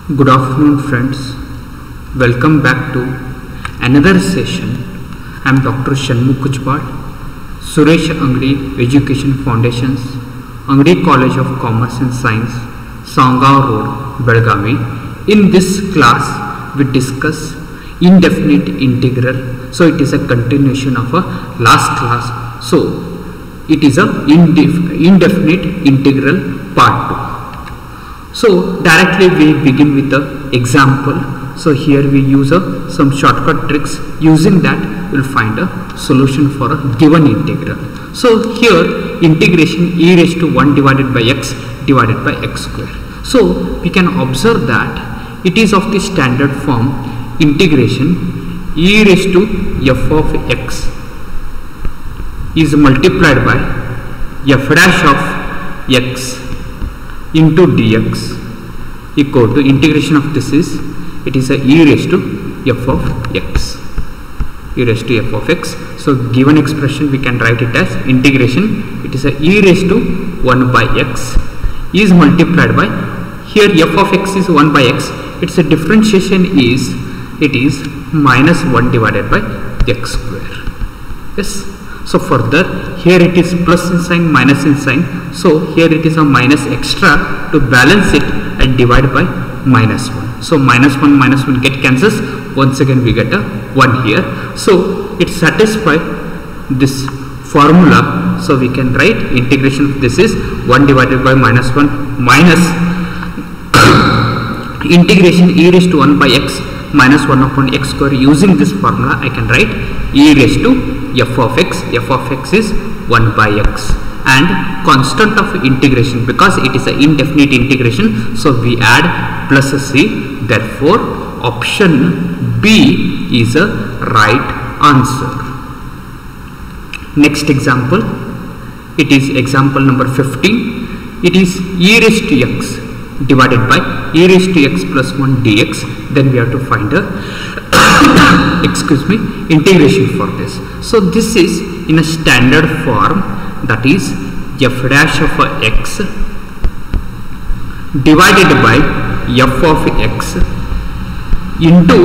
Good afternoon friends, welcome back to another session. I am Dr. Shanmukh Kuchbad, Suresh Angadi Education Foundations, Angadi College of Commerce and Science, Sangaon Road, Belgavi. In this class we discuss indefinite integral. So it is a continuation of a last class. So it is a indefinite integral part 2. So directly we begin with the example. So here we use some shortcut tricks. Using that we will find a solution for a given integral. So here integration e raised to 1 divided by x divided by x square. So we can observe that it is of the standard form integration e raised to f of x is multiplied by f dash of x into dx equal to integration of this is it is a e raised to f of x, e raised to f of x. So given expression we can write it as integration, it is a e raised to 1 by x is multiplied by, here f of x is 1 by x, its a differentiation is it is minus 1 divided by x square. Yes. So further here it is plus in sign, minus in sign. So here it is a minus extra, to balance it and divide by minus 1. So minus 1 get cancels. Once again we get a 1 here. So it satisfies this formula. So we can write integration of this is 1 divided by minus 1 minus integration e raised to 1 by x minus 1 upon x square. Using this formula I can write e raised to f of x is 1 by x, and constant of integration, because it is an indefinite integration, so we add plus a c. Therefore option B is a right answer. Next example, it is example number 15. It is e raised to x divided by e raised to x plus 1 dx. Then we have to find a integration for this. So this is in a standard form, that is f dash of x divided by f of x into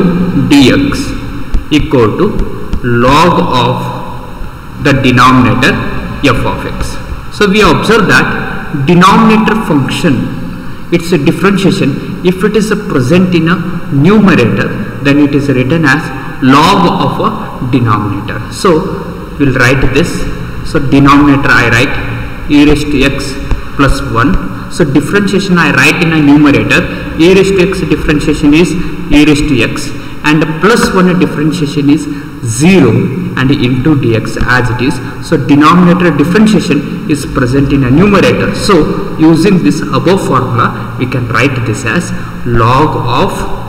dx equal to log of the denominator f of x. So we observe that denominator function, its a differentiation, if it is present in a numerator, then it is written as log of a denominator. So we will write this. So denominator I write e raised to x plus 1. So differentiation I write in a numerator, e raised to x differentiation is e raised to x, and plus 1 differentiation is 0 and into dx as it is. So denominator differentiation is present in a numerator. So using this above formula we can write this as log of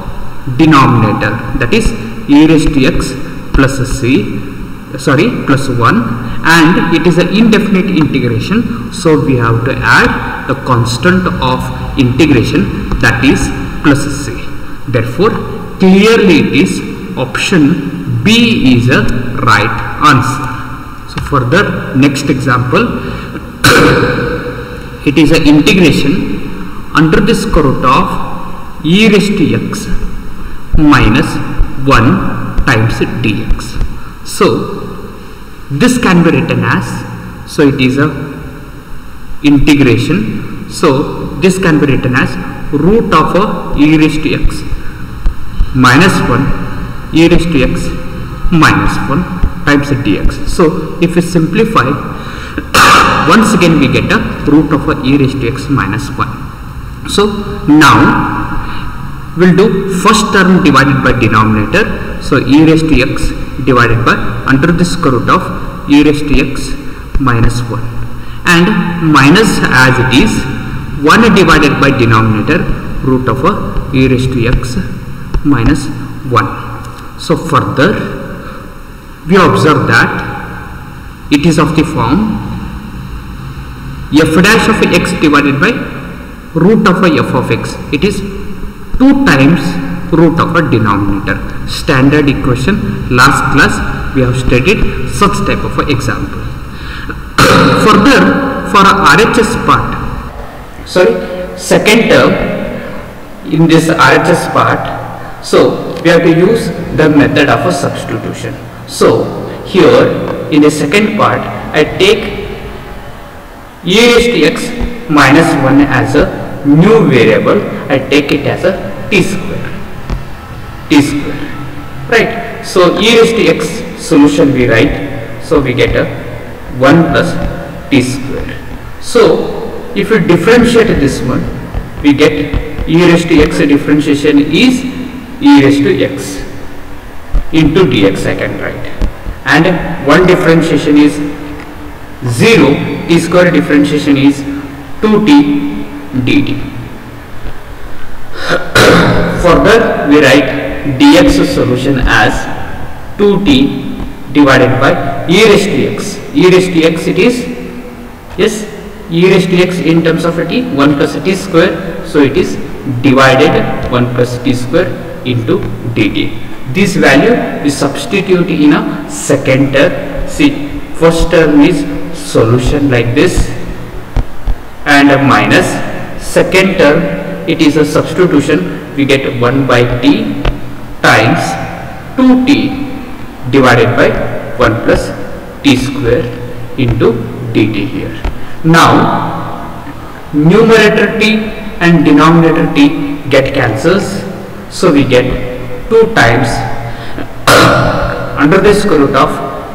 denominator, that is e raised to x plus plus 1, and it is an indefinite integration, so we have to add the constant of integration, that is plus c. Therefore clearly it is option B is a right answer. So further next example, it is an integration under the square root of e raised to x minus 1 times dx. So this can be written as, so it is a integration, so this can be written as root of a e raised to x minus 1 e raised to x minus 1 times dx. So if we simplify, once again we get a root of a e raised to x minus 1. So now we'll do first term divided by denominator. So e raised to x divided by under the square root of e raised to x minus 1, and minus as it is 1 divided by denominator root of a e raised to x minus 1. So further we observe that it is of the form f dash of x divided by root of a f of x, it is 2 times root of a denominator. Standard equation, last class we have studied such type of example. Further for a RHS part, second term in this RHS part, so we have to use the method of a substitution. So here in the second part, I take e raised to x minus 1 as a new variable. I take it as a t square, right? So e raised to x solution we write, so we get a 1 plus t square. So if we differentiate this one, we get e raised to x differentiation is e raised to x into dx I can write, and one differentiation is 0, t square differentiation is 2t dt. Further we write dx solution as 2t divided by e raised to x. E raised to x it is, yes, e raised to x in terms of a t, 1 plus t square, so it is divided 1 plus t square into dt. This value is substitute in a second term. See, first term is solution like this and a minus, second term it is a substitution, we get 1 by t times 2t divided by 1 plus t square into dt here. Now numerator t and denominator t get cancels, so we get 2 times under the square root of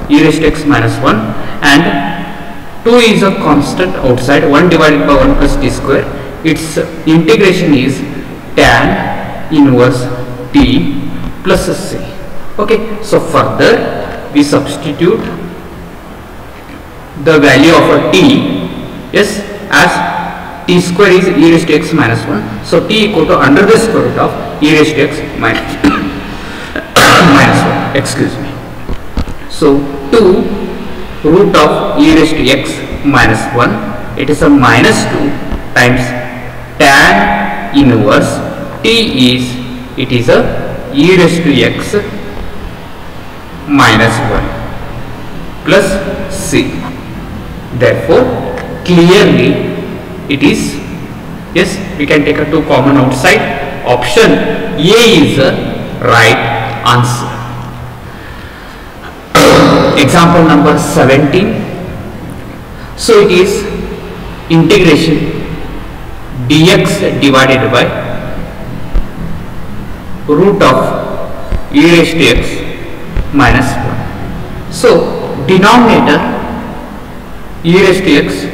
e raised to x minus 1, and 2 is a constant outside, 1 divided by 1 plus t square. Its integration is tan inverse t plus c. Okay, so further we substitute the value of a t, yes, as t square is e raised to x minus 1, so t equal to under the square root of e raised to x minus 1, excuse me. So 2 root of e raised to x minus 1, it is a minus 2 times tan inverse t is, it is a e raised to x minus 1 plus c. Therefore clearly it is, yes, we can take a 2 common outside, option A is the right answer. Example number 17. So it is integration dx divided by root of e raised to x minus 1. So denominator e raised to x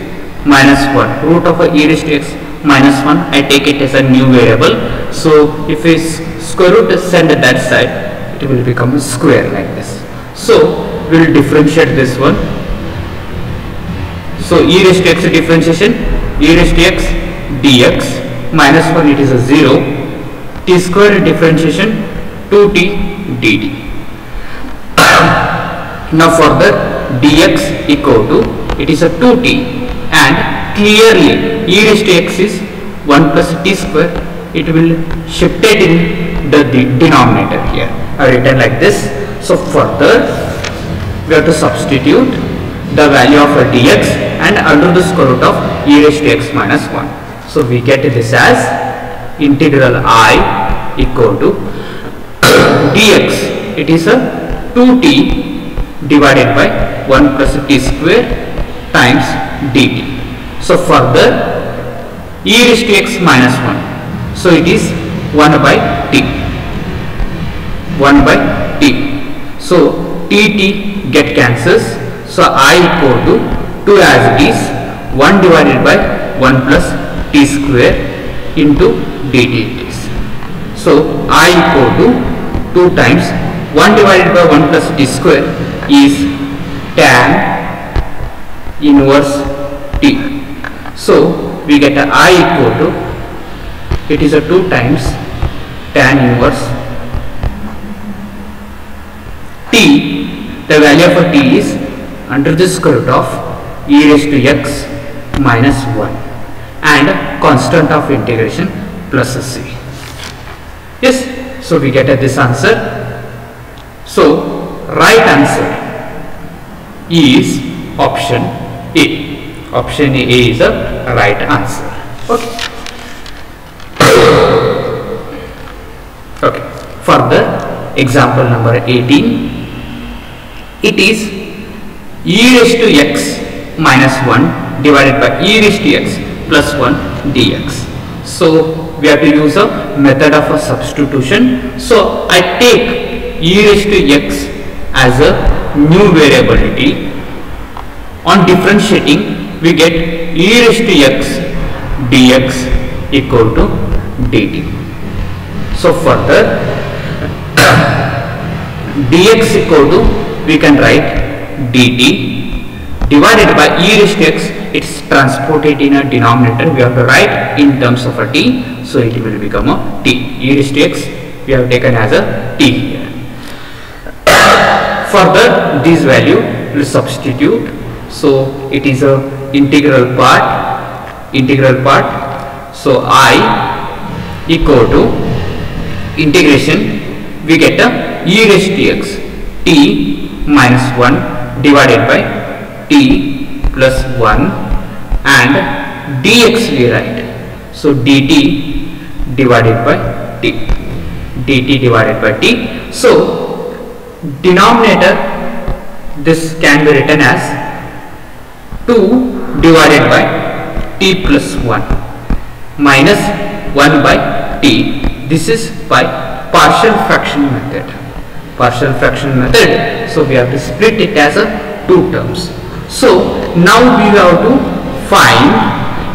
minus 1, root of e raised to x minus 1, I take it as a new variable. So if we square root send that side, it will become a square like this. So we will differentiate this one. So e raised to x differentiation, e raised to x dx minus 1, it is a 0, t square differentiation 2t dt. Now further dx equal to, it is a 2t, and clearly e raised to x is 1 plus t square, it will shift it in the denominator here. I have written like this. So further we have to substitute the value of a dx and under the square root of e raised to x minus 1. So we get this as integral I equal to dx, it is a 2t divided by 1 plus t square times dt. So further e raised to x minus 1, so it is 1 by t, 1 by t. So t get cancels, so I equal to 2 as it is, 1 divided by 1 plus t square into dt it is. So I equal to 2 times 1 divided by 1 plus t square is tan inverse t. So we get a I equal to, it is a 2 times tan inverse t. The value of a t is under the square root of e raised to x minus 1 and constant of integration plus c. Yes, so we get this answer. So right answer is option A. Option A is the right answer. Okay. example number 18. It is e raised to x minus 1 divided by e raised to x plus 1 dx. So we have to use a method of a substitution. So I take e raised to x as a new variability. On differentiating, we get e raised to x dx equal to dt. So further dx equal to, we can write dt divided by e raised to x. It's transported in a denominator. We have to write in terms of a t, so it will become a t. E raised to x we have taken as a t here. Further, this value will substitute. So it is a integral part. So I equal to integration. We get a e raised to x t minus 1 divided by t plus 1 and dx we write. So dt divided by t. So denominator, this can be written as 2 divided by t plus 1 minus 1 by t. This is by partial fraction method. So we have to split it as a 2 terms. So now we have to find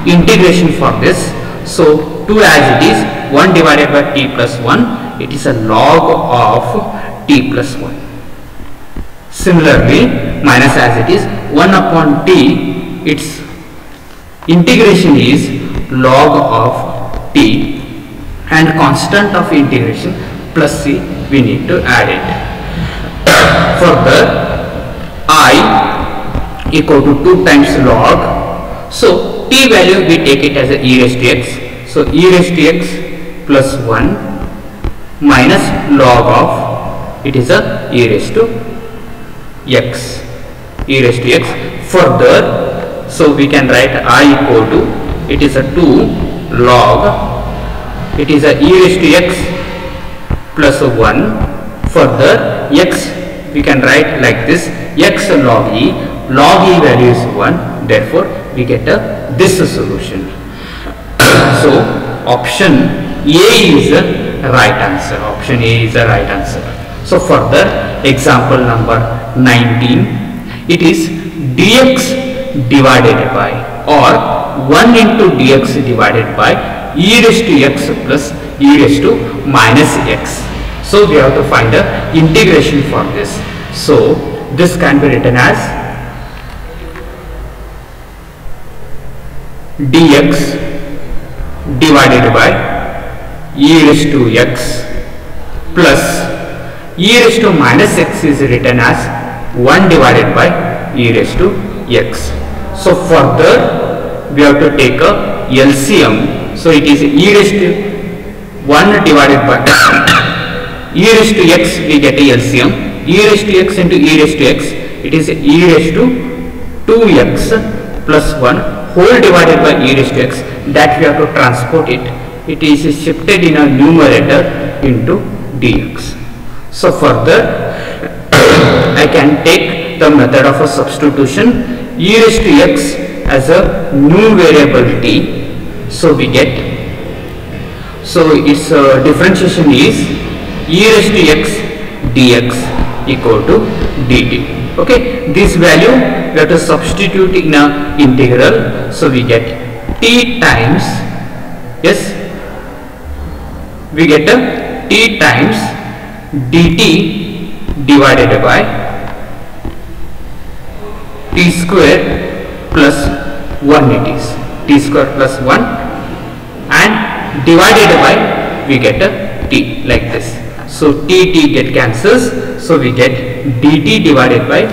integration for this. So 2 as it is, 1 divided by t plus 1, it is a log of t plus 1. Similarly, minus as it is, 1 upon t, its integration is log of t, and constant of integration plus c, we need to add it. Further, I equal to 2 times log. So t value we take it as a e raised to x. So e raised to x plus 1 minus log of, it is a e raised to x. Further, so we can write I equal to, it is a 2 log, it is a e raised to x plus 1. Further, x we can write like this, x log e value is 1, therefore we get this solution. So option A is the right answer. So further, example number 19, it is dx divided by, or 1 into dx divided by e raised to x plus e raised to minus x. So we have to find the integration for this. So this can be written as dx divided by e raised to x plus e raised to minus x is written as 1 divided by e raised to x. So further, we have to take a LCM. So it is e raised to 1 divided by e raised to x, we get a LCM. E raised to x into e raised to x, it is e raised to 2x plus 1 whole divided by e raised to x, that we have to transport it. It is shifted in a numerator into dx. So further, I can take the method of a substitution, e raised to x as a new variable t. So we get, so its differentiation is e raised to x dx equal to dt. Okay, this value we have to substitute in a integral. So we get t times, yes, we get a t times dt divided by t square plus 1, it is t square plus 1, and divided by, we get a t like this. So t get cancels, so we get dt divided by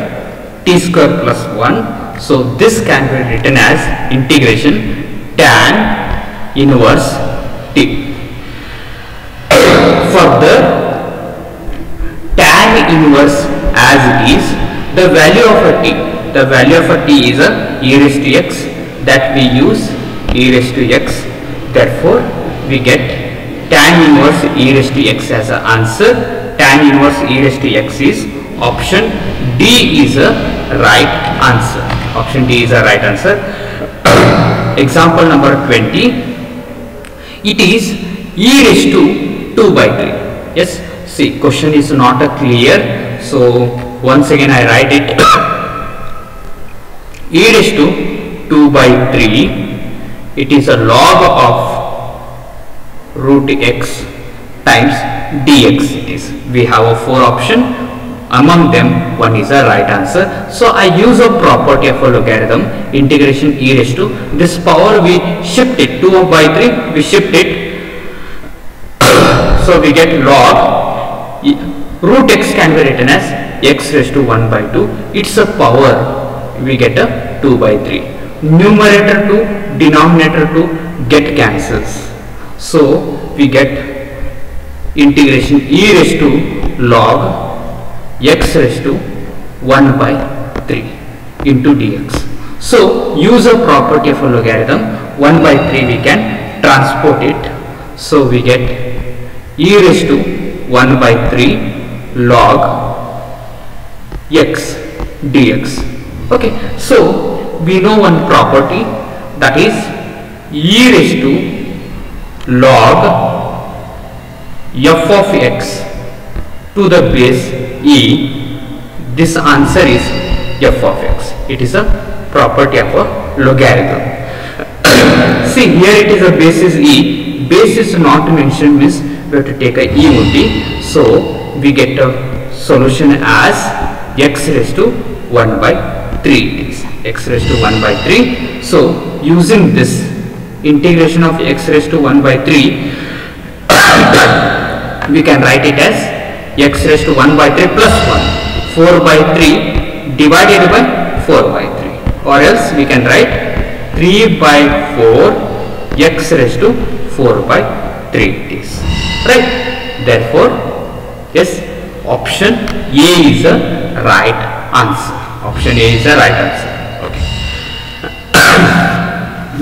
t square plus 1. So this can be written as integration tan inverse t. Further, tan inverse as it is, the value of a t is a e raised to x, that we use e raised to x. Therefore, we get tan inverse e raised to x as an answer. tan inverse e raised to x is option D is a right answer. Option D is a right answer. Example number 20. It is e raised to 2 by 3. Yes, see, question is not clear. So once again I write it. E raised to 2 by 3. It is a log of root x times dx. It is. We have a 4 option. Among them, one is a right answer. So I use a property of a logarithm, integration e raised to this power. We shift it 2 by 3. We shift it. So we get log root x can be written as x raised to 1 by 2. It's a power. We get a 2 by 3. Numerator to denominator to get cancels. So we get integration e raised to log x raised to 1 by 3 into dx. So use a property of a logarithm. 1 by 3 we can transport it. So we get e raised to 1 by 3 log x dx. Okay, so we know one property, that is e raised to log f of x to the base e. This answer is f of x. It is a property of a logarithm. See, here it is a base is e. Base is not mentioned, means we have to take a e only. So we get a solution as x raised to 1 by 3. It is x raised to 1 by 3. So using this integration of x raised to 1 by 3, we can write it as x raised to 1 by 3 plus 1, 4 by 3 divided by 4 by 3, or else we can write 3 by 4 x raised to 4 by 3. It is right. Therefore, yes, option A is a right answer. Option A is a right answer. Okay.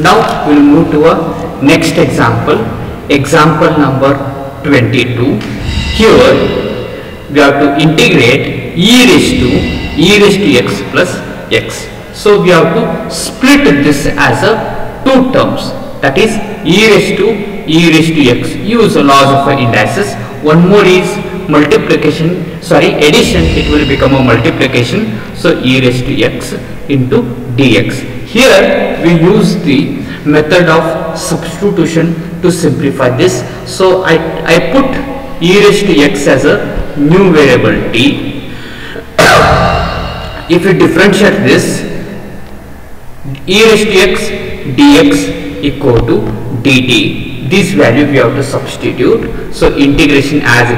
Now we will move to a next example. Example number 22. Here we have to integrate e raised to x plus x. So we have to split this as a 2 terms, that is e raised to x. Use the laws of indices. One more is multiplication, addition. It will become a multiplication. So e raised to x into dx. Here we use the method of substitution to simplify this. So I put e raised to x as a new variable t. If we differentiate this, e raised to x dx equal to dt. This value we have to substitute. So integration as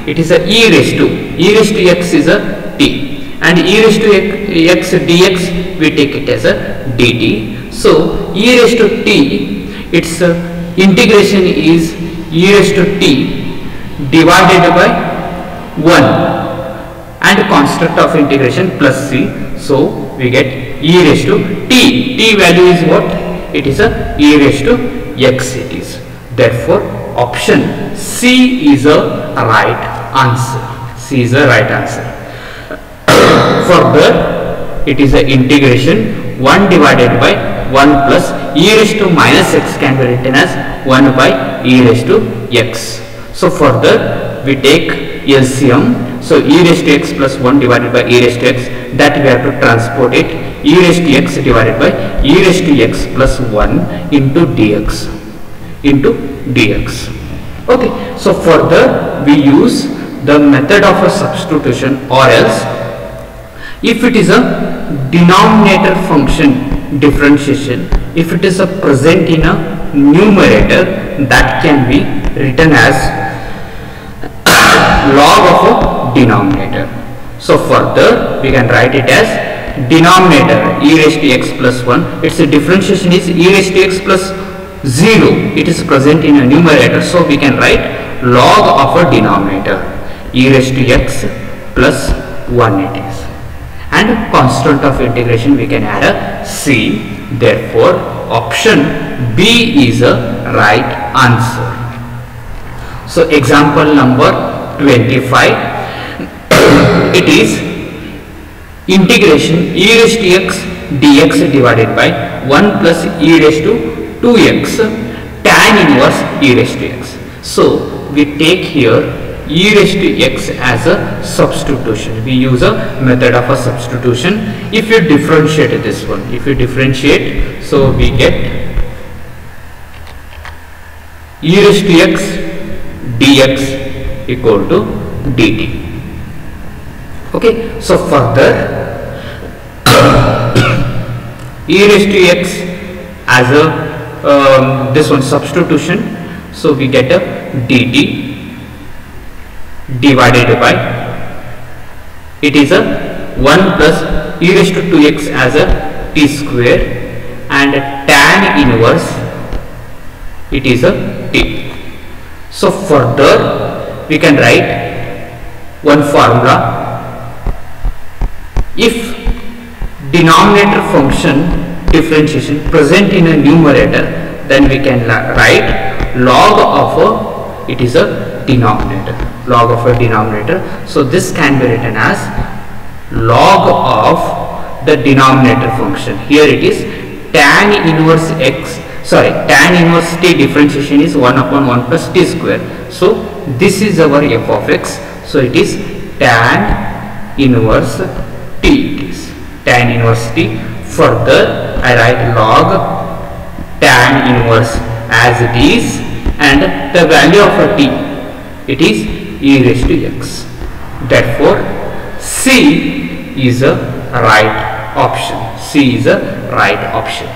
it is a e raised to x is a t, and e raised to x dx we take it as a dt. So e raised to t, its integration is e raised to t divided by 1 and construct of integration plus c. So we get e raised to t. T value is what? It is a e raised to x. It is. Therefore, option C is a right answer. C is a right answer. Further, it is a integration 1 divided by 1 plus e raised to minus x can be written as 1 by e raised to x. So further we take LCM. So e raised to x plus 1 divided by e raised to x, that we have to transport it, e raised to x divided by e raised to x plus 1 into dx. Okay, so further we use the method of a substitution, or else if it is a denominator function differentiation, if it is a present in a numerator, that can be written as log of a denominator. So further we can write it as denominator e raised to x plus 1. Its differentiation is e raised to x plus 0. It is present in a numerator. So we can write log of a denominator e raised to x plus 1 it is. And constant of integration we can add a c. Therefore, option B is a right answer. So example number 25. It is integration e raised to x dx divided by 1 plus e raised to 2x tan inverse e raised to x. So we take here e raised to x as a substitution. We use a method of a substitution. If you differentiate this one, so we get e raised to x dx equal to dt. Okay, so further e raised to x as a this one substitution, so we get a dt divided by, it is a 1 plus e raised to 2x as a t square, and tan inverse it is a t. So further we can write one formula. If denominator function differentiation present in a numerator, then we can write log of a, it is a denominator, log of a denominator. So this can be written as log of the denominator function. Here it is tan inverse x, sorry, tan inverse t differentiation is 1 upon 1 plus t square. So this is our f of x. So it is tan inverse t, it is tan inverse t. Further I write log tan inverse as it is, and the value of a t, it is e raised to x. Therefore C is a right option. C is a right option.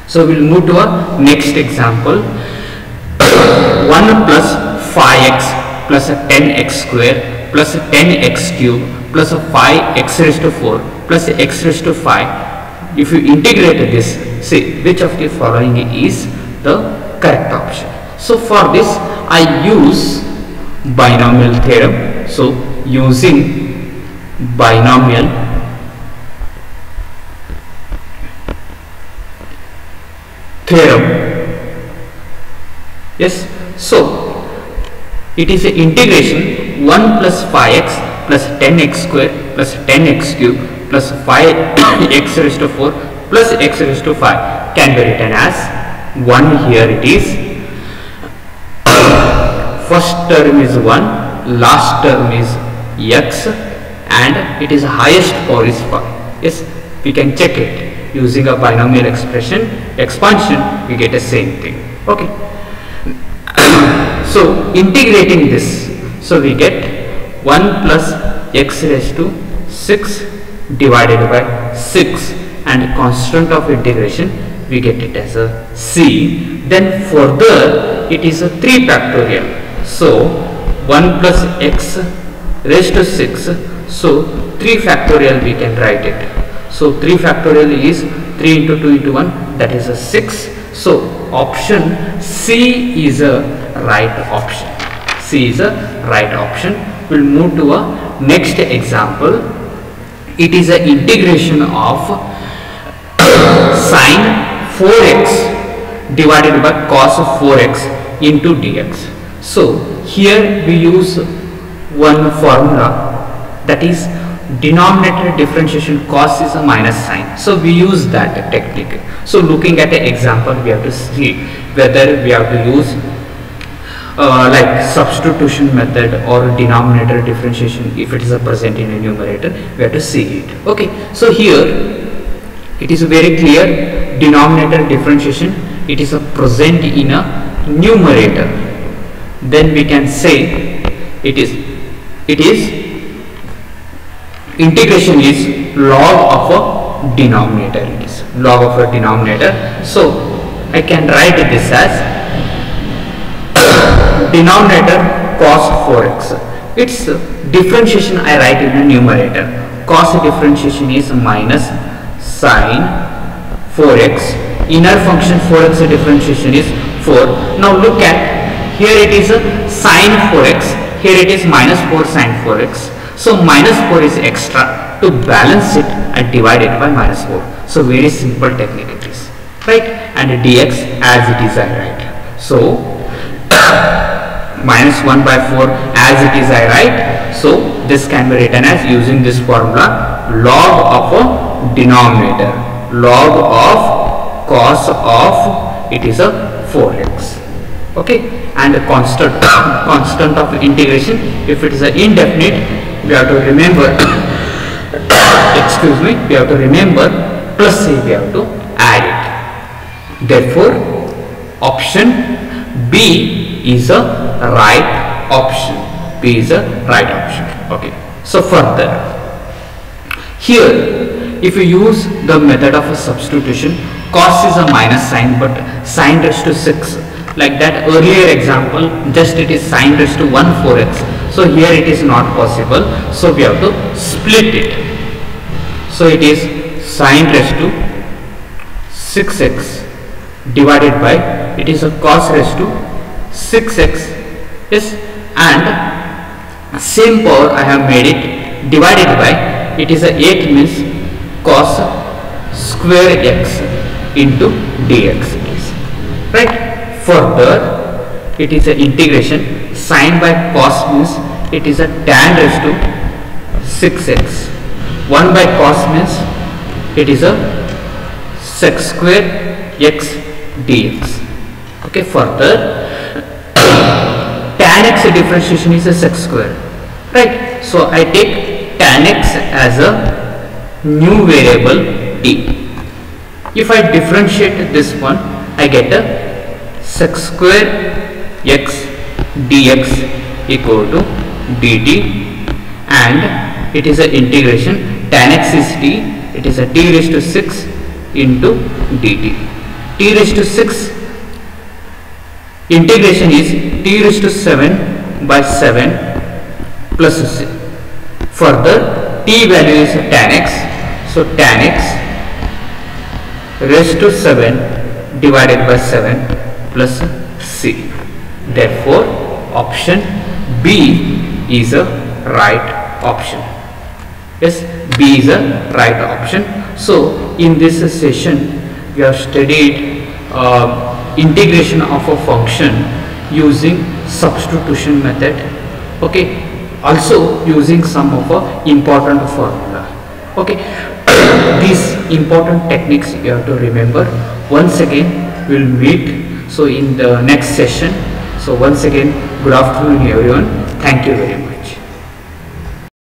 So we will move to a next example. 1 plus 5x plus 10x square plus 10x cube plus 5x raised to 4 plus x raised to 5. If you integrate this, see which of the following is the correct option. So for this I use binomial theorem. So using binomial theorem, yes, so it is a integration 1 plus 5x plus 10x square plus 10x cube plus 5x raised to 4 plus x raised to 5 can be written as 1. Here it is, first term is 1, last term is x, and it is highest power is 5. Yes, we can check it using a binomial expression expansion, we get the same thing. Okay. So integrating this, so we get 1 plus x raised to 6 divided by 6, and constant of integration we get it as a c. Then further it is a 3 factorial. So 1 plus x raised to 6, so 3 factorial we can write it. So 3 factorial is 3 into 2 into 1, that is a 6. So option C is a right option. C is a right option. We'll move to a next example. It is an integration of sine 4x divided by cos of 4x into dx. So here we use one formula, that is denominator differentiation cos is a minus sign. So we use that technique. So looking at the example, we have to see whether we have to use like substitution method or denominator differentiation. If it is a present in a numerator, we have to see it. Okay, so here it is very clear, denominator differentiation, it is a present in a numerator. Then we can say it is integration is log of a denominator. It is log of a denominator. So I can write this as denominator cos 4x. Its differentiation I write in a numerator. Cos differentiation is minus sine 4x. Inner function 4x differentiation is 4. Now look at, here it is a sine 4x. Here it is minus 4 sine 4x. So minus 4 is extra. To balance it, I divide it by minus 4. So very simple technique it is, right? And dx as it is I write. So minus 1 by 4 as as it is I write. So this can be written as, using this formula, log of a denominator, log of cos of, it is a 4x. Okay, and a constant constant of integration, if it is an indefinite, we have to remember excuse me, we have to remember plus c, we have to add it. Therefore option B is a right option. B is a right option. Okay, so further here, if you use the method of a substitution, cos is a minus sign but sin raised to 6, like that earlier example, just it is sin raised to 1 4x. So here it is not possible, so we have to split it. So it is sin raised to 6x divided by, it is a cos raised to 6x, yes, and same power I have made it, divided by, it is a 8 means cos square x into dx, it is right. Further it is a integration, sin by cos means it is a tan raised to 6x, 1 by cos means it is a sec square x dx. Okay, further tan x differentiation is a sec square, right. So I take tan x as a new variable t. If I differentiate this one, I get a sec square x dx equal to dt, and it is a integration, tan x is t, it is a t raised to 6 into dt. T raised to 6 integration is t raised to 7 by 7 plus c. Further t value is tan x, so tan x raised to 7 divided by 7 plus c. Therefore option B is a right option. Yes, B is a right option. So in this session we have studied integration of a function using substitution method. Okay, also using some of a important formula. Okay, these important techniques you have to remember. Once again we will meet so in the next session. So once again, good afternoon everyone. Thank you very much.